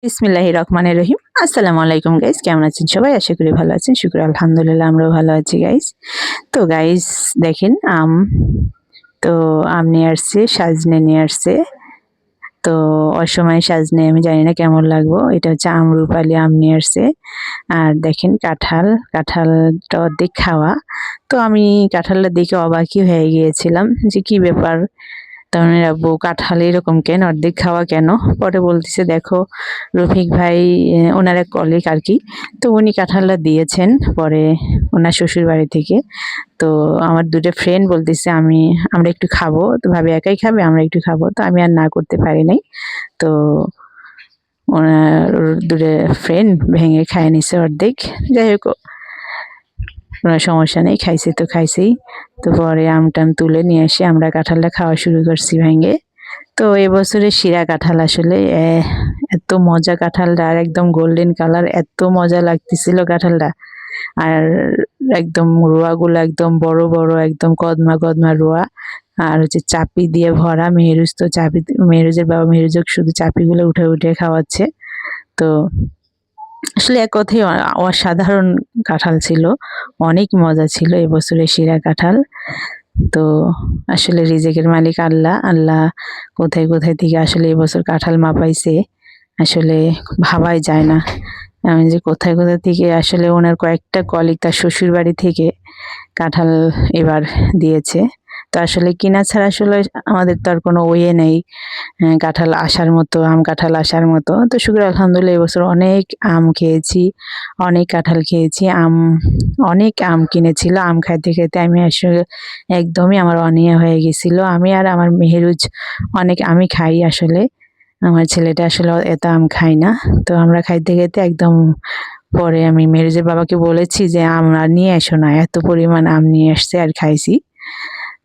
বিসমিল্লাহির রহমানির রহিম। আসসালামু আলাইকুম গাইস, কেমন আছেন সবাই? আশা করি ভালো আছেন। শুকর আলহামদুলিল্লাহ, আমরাও ভালো আছি গাইস। তো গাইস দেখেন তো আম নিয়ে আসছে, সাজনে নিয়ে আসছে। তো অসময়ে সাজনে আমি জানি না কেমন লাগবো। এটা হচ্ছে আমরুপালি আম নিয়ে আসছে। আর দেখেন কাঁঠালটা অর্ধেক খাওয়া। তো আমি কাঁঠালটা দেখে অবাকই হয়ে গিয়েছিলাম যে কি ব্যাপার। তখন আব্বু কাঁঠাল এরকম কেন, অর্ধেক খাওয়া কেন? পরে বলতেছে দেখো রফিক ভাই, ওনার এক কলিগ আর কি, তো উনি কাঁঠালটা দিয়েছেন পরে ওনার শ্বশুর বাড়ি থেকে। তো আমার দুটো ফ্রেন্ড বলতেছে আমরা একটু খাবো, তো ভাবি একাই খাবে, আমরা একটু খাবো, তো আমি আর না করতে পারি নাই। তো ওনার দুটো ফ্রেন্ড ভেঙে খায় নিছে অর্ধেক। যাই হোক, কোনো সমস্যা নেই, খাইছে তো খাইছেই। তো পরে আমটাম তুলে নিয়ে এসে আমরা কাঁঠালটা খাওয়া শুরু করছি ভেঙে। তো এবছরের শিরা কাঁঠাল আসলে এত মজা কাঁঠালটা, আর একদম গোল্ডেন কালার, এত মজা লাগতেছিল কাঁঠালটা। আর একদম রোয়াগুলো একদম বড় বড়, একদম কদমা কদমা রোয়া। আর হচ্ছে চাপি দিয়ে ভরা। মেহরুজ তো চাপি, মেহরুজের বাবা মেহরুজক শুধু চাপিগুলো উঠে উঠে খাওয়াচ্ছে। তো আসলে এক কথায় অসাধারণ কাঁঠাল ছিল, অনেক মজা ছিল এবছরের শিরা কাঁঠাল। তো আসলে রিজিকের মালিক আল্লাহ। আল্লাহ কোথায় কোথায় থেকে আসলে এবছর কাঁঠাল মাপাইছে, আসলে ভাবাই যায় না। আমি যে কোথায় কোথায় থেকে আসলে ওনার কয়েকটা কলিগ তার শ্বশুর বাড়ি থেকে কাঁঠাল এবার দিয়েছে। তো আসলে কিনা ছাড়া আসলে আমাদের তো আর কোনো ওয়ে নেই কাঁঠাল আসার মতো, আম কাঁঠাল আসার মতো। তো শুক্র আলহামদুলিল্লাহ এবছর অনেক আম খেয়েছি, অনেক কাঁঠাল খেয়েছি। অনেক আম কিনেছিল। আম খাইতে খেতে আমি আসলে একদমই আমার অনীহা হয়ে গেছিল। আমি আর আমার মেহেরুজ অনেক আমই খাই আসলে। আমার ছেলেটা আসলে এত আম খায় না। তো আমরা খাইতে খেতে একদম, পরে আমি মেহেরুজের বাবাকে বলেছি যে আমরা নিয়ে এসো না, এত পরিমাণ আম নিয়ে আসছে আর খাইছি।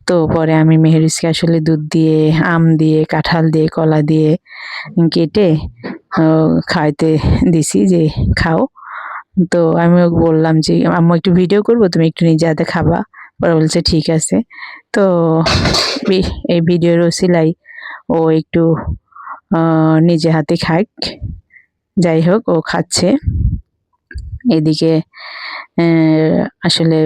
তো পরে আমি মেহেরুজকে আসলে দুধ দিয়ে, আম দিয়ে, কাঁঠাল দিয়ে, কলা দিয়ে কেটে খাইতে দিছি যে খাও। তো আমি ওকে বললাম যে আম্মু একটু ভিডিও করবো, তুমি একটু নিজে হাতে খাবা। পরে বলছে ঠিক আছে। তো এই ভিডিওর ওসিলাই ও একটু নিজে হাতে খাক। যাই হোক, ও খাচ্ছে। এদিকে আসলে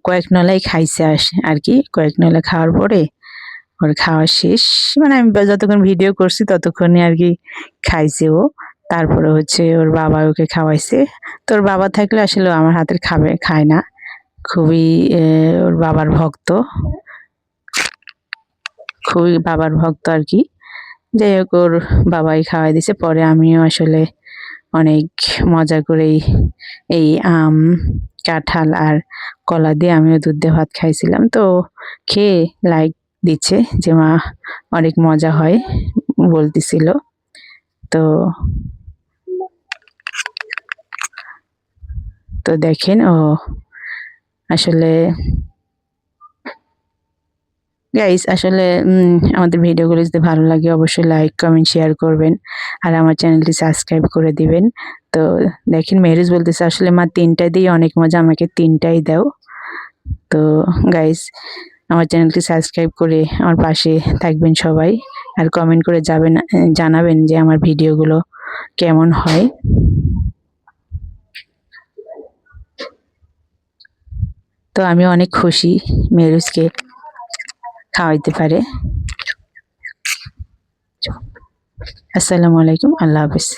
কয়েক নলাই খাইছে আর কি। কয়েক নলা খাওয়ার পরে ওর খাওয়া শেষ, মানে আমি যতক্ষণ ভিডিও করছি ততক্ষণই আর কি খাইছে ও। তারপরে হচ্ছে ওর বাবা ওকে খাওয়াইছে। তো ওর বাবা থাকলে আসলে আমার হাতের খায় না, খুবই ওর বাবার ভক্ত, খুবই বাবার ভক্ত আর কি। যাই হোক, ওর বাবাই খাওয়াই দিছে। পরে আমিও আসলে অনেক মজা করেই এই আম, কাঁঠাল আর কলা দিয়ে আমিও দুধ দিয়ে ভাত খাইছিলাম। তো খেয়ে লাইক দিচ্ছে যে মা অনেক মজা হয় বলতেছিল। তো তো দেখেন ও আসলে গাইস আসলে আমাদের ভিডিওগুলো যদি ভালো লাগে অবশ্যই লাইক কমেন্ট শেয়ার করবেন, আর আমার চ্যানেলটি সাবস্ক্রাইব করে দিবেন। তো দেখেন মেহরুজ বলতেছে আসলে মা তিনটা দিয়ে অনেক মজা, আমাকে তিনটাই দাও। তো গাইস আমার চ্যানেলটি সাবস্ক্রাইব করে আমার পাশে থাকবেন সবাই, আর কমেন্ট করে জানাবেন যে আমার ভিডিওগুলো কেমন হয়। তো আমি অনেক খুশি মেহরুজকে খাওয়াইতে পারে। আসসালামু আলাইকুম, আল্লাহ হাফিজ।